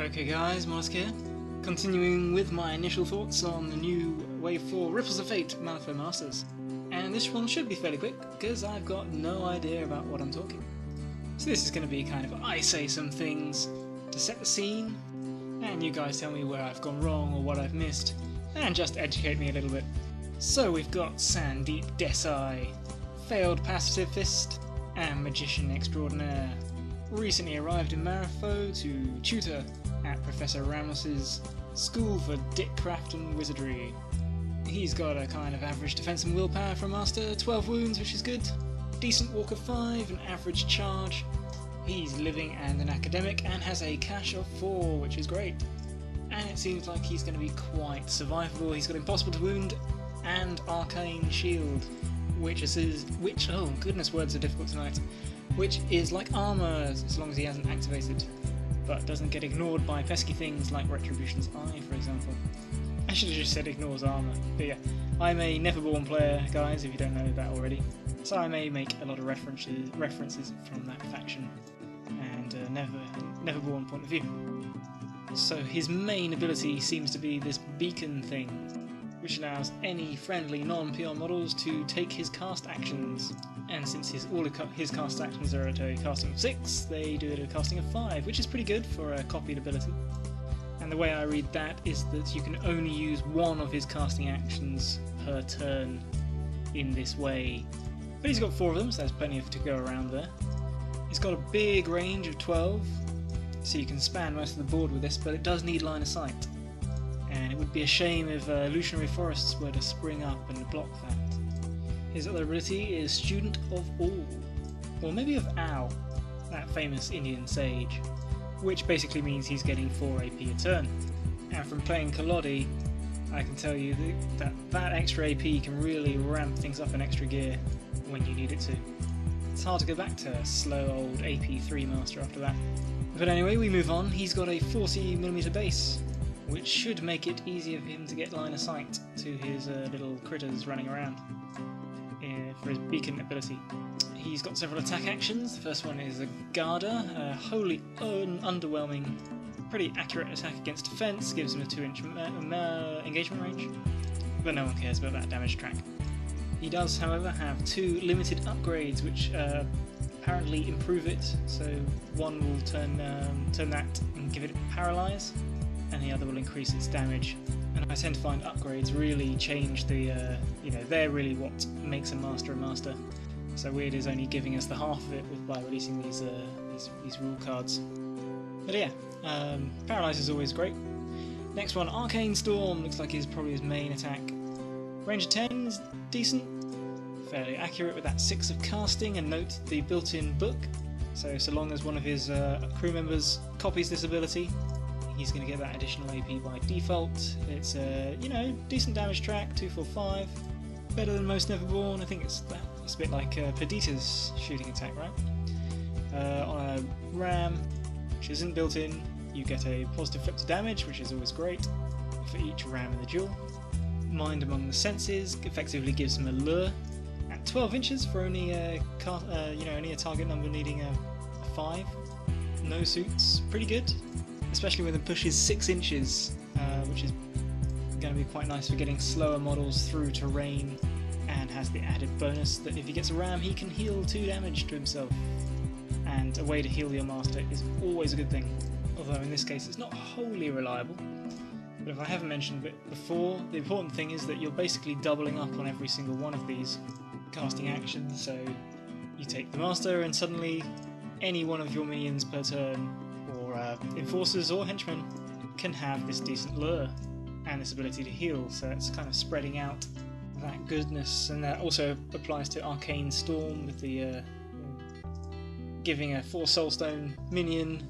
Okay guys, Mollusk here. Continuing with my initial thoughts on the new Wave 4 Ripples of Fate Malifaux Masters. And this one should be fairly quick, because I've got no idea about what I'm talking. So this is going to be kind of, I say some things to set the scene, and you guys tell me where I've gone wrong or what I've missed, and just educate me a little bit. So we've got Sandeep Desai, failed pacifist and magician extraordinaire. Recently arrived in Malifaux to tutor at Professor Ramos's School for Dickcraft and Wizardry. He's got a kind of average defense and willpower for a master, 12 wounds, which is good, decent walk of 5, an average charge. He's living and an academic and has a cash of 4, which is great. And it seems like he's going to be quite survivable. He's got impossible to wound and arcane shield, which oh goodness, words are difficult tonight. Which is like armour, as long as he hasn't activated, but doesn't get ignored by pesky things like Retribution's Eye, for example. I should have just said ignores armour, but yeah, I'm a Neverborn player, guys, if you don't know that already, so I may make a lot of references from that faction and Neverborn point of view. So his main ability seems to be this beacon thing, which allows any friendly non-peon models to take his cast actions. And since all his cast actions are at a casting of 6, they do it at a casting of 5, which is pretty good for a copied ability. And the way I read that is that you can only use one of his casting actions per turn in this way. But he's got 4 of them, so there's plenty to go around there. He's got a big range of 12, so you can span most of the board with this, but it does need line of sight. And it would be a shame if illusionary forests were to spring up and block that. His other ability is Student of All, or maybe of Ow, that famous Indian sage, which basically means he's getting 4 AP a turn. And from playing Kalodi, I can tell you that extra AP can really ramp things up in extra gear when you need it to. It's hard to go back to a slow old AP 3 master after that. But anyway, we move on. He's got a 40mm base, which should make it easier for him to get line of sight to his little critters running around. For his beacon ability. He's got several attack actions. The first one is a Garda, a wholly underwhelming, pretty accurate attack against defense, gives him a 2-inch engagement range, but no one cares about that damage track. He does, however, have 2 limited upgrades which apparently improve it, so one will turn that and give it Paralyze, and the other will increase its damage. And I tend to find upgrades really change the, they're really what makes a master a master. So Weird is only giving us the half of it by releasing these rule cards. But yeah, Paralyze is always great. Next one, Arcane Storm, looks like is probably his main attack. Range of 10 is decent, fairly accurate with that 6 of casting, and note the built-in book. So long as one of his crew members copies this ability, he's going to get that additional AP by default. It's a, decent damage track, 245. Better than most Neverborn. I think it's a bit like Perdita's shooting attack, right? On a ram, which isn't built in, you get a positive flip to damage, which is always great for each ram in the duel. Mind Among the Senses effectively gives him a lure at 12 inches for only only a target number needing a 5. No suits, pretty good. Especially when it pushes 6 inches, which is going to be quite nice for getting slower models through terrain, and has the added bonus that if he gets a ram he can heal 2 damage to himself. And a way to heal your master is always a good thing, although in this case it's not wholly reliable. But if I haven't mentioned it before, the important thing is that you're basically doubling up on every single one of these casting actions, so you take the master and suddenly any one of your minions per turn, enforcers or henchmen, can have this decent lure and this ability to heal, so it's kind of spreading out that goodness. And that also applies to Arcane Storm with the giving a 4 Soulstone minion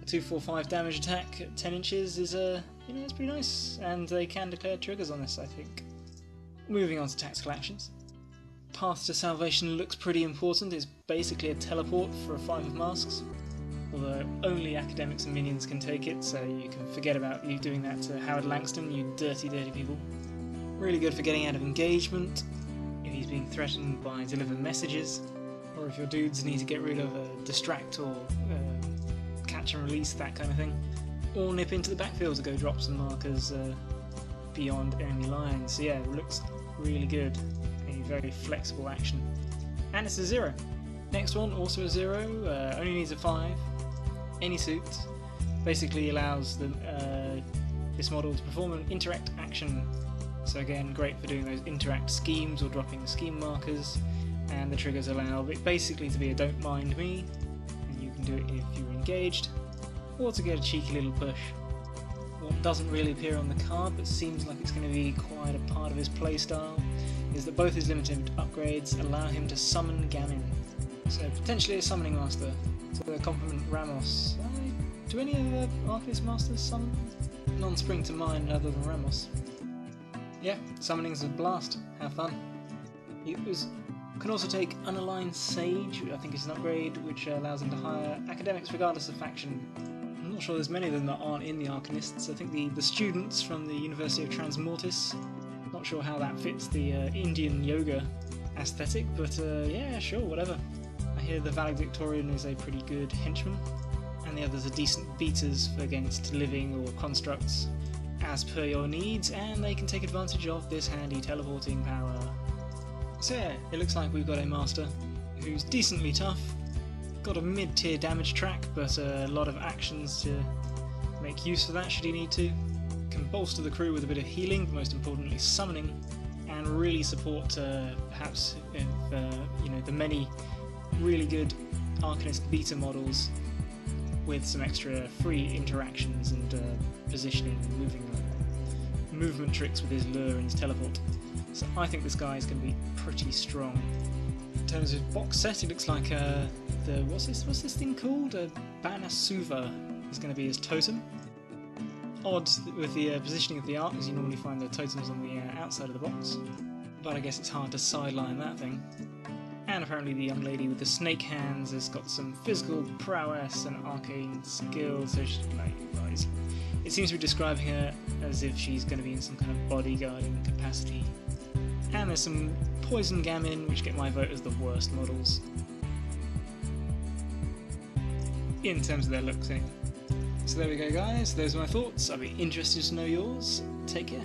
a 245 damage attack at 10 inches is it's pretty nice, and they can declare triggers on this, I think. Moving on to tactical actions. Path to Salvation looks pretty important. It's basically a teleport for a 5 of masks, although only academics and minions can take it, so you can forget about you doing that to Howard Langston, you dirty people. Really good for getting out of engagement, if he's being threatened by deliver messages, or if your dudes need to get rid of a distract or catch and release, that kind of thing. or nip into the backfield to go drop some markers beyond enemy lines. So yeah, it looks really good. A very flexible action. And it's a 0. Next one, also a 0, only needs a 5. Any suit. Basically allows this model to perform an interact action. So again, great for doing those interact schemes or dropping the scheme markers. And the triggers allow it basically to be a don't mind me, and you can do it if you're engaged, or to get a cheeky little push. What doesn't really appear on the card but seems like it's going to be quite a part of his playstyle is that both his limited upgrades allow him to summon Gamin. So potentially a summoning master to complement Ramos. Do any of the Arcanist masters summon? None spring to mind other than Ramos. Yeah, summoning's a blast. Have fun. Can also take Unaligned Sage, which I think is an upgrade, which allows him to hire academics regardless of faction. I'm not sure there's many of them that aren't in the Arcanists. I think the students from the University of Transmortis. Not sure how that fits the Indian yoga aesthetic, but yeah, sure, whatever. I hear the valedictorian is a pretty good henchman, and the others are decent beaters against living or constructs, as per your needs, and they can take advantage of this handy teleporting power. So yeah, it looks like we've got a master who's decently tough, got a mid-tier damage track, but a lot of actions to make use of that should he need to. Can bolster the crew with a bit of healing, but most importantly summoning, and really support perhaps if, the many really good Arcanist beta models with some extra free interactions and positioning and movement tricks with his lure and his teleport. So I think this guy is going to be pretty strong. In terms of box set, it looks like what's this thing called? Banasuva is going to be his totem. Odd with the positioning of the art, because you normally find the totems on the outside of the box, but I guess it's hard to sideline that thing. And apparently the young lady with the snake hands has got some physical prowess and arcane skill, so it seems to be describing her as if she's going to be in some kind of bodyguarding capacity. And there's some Poison Gamin, which get my vote as the worst models. In terms of their looks, anyway. So there we go, guys. Those are my thoughts. I'd be interested to know yours. Take care.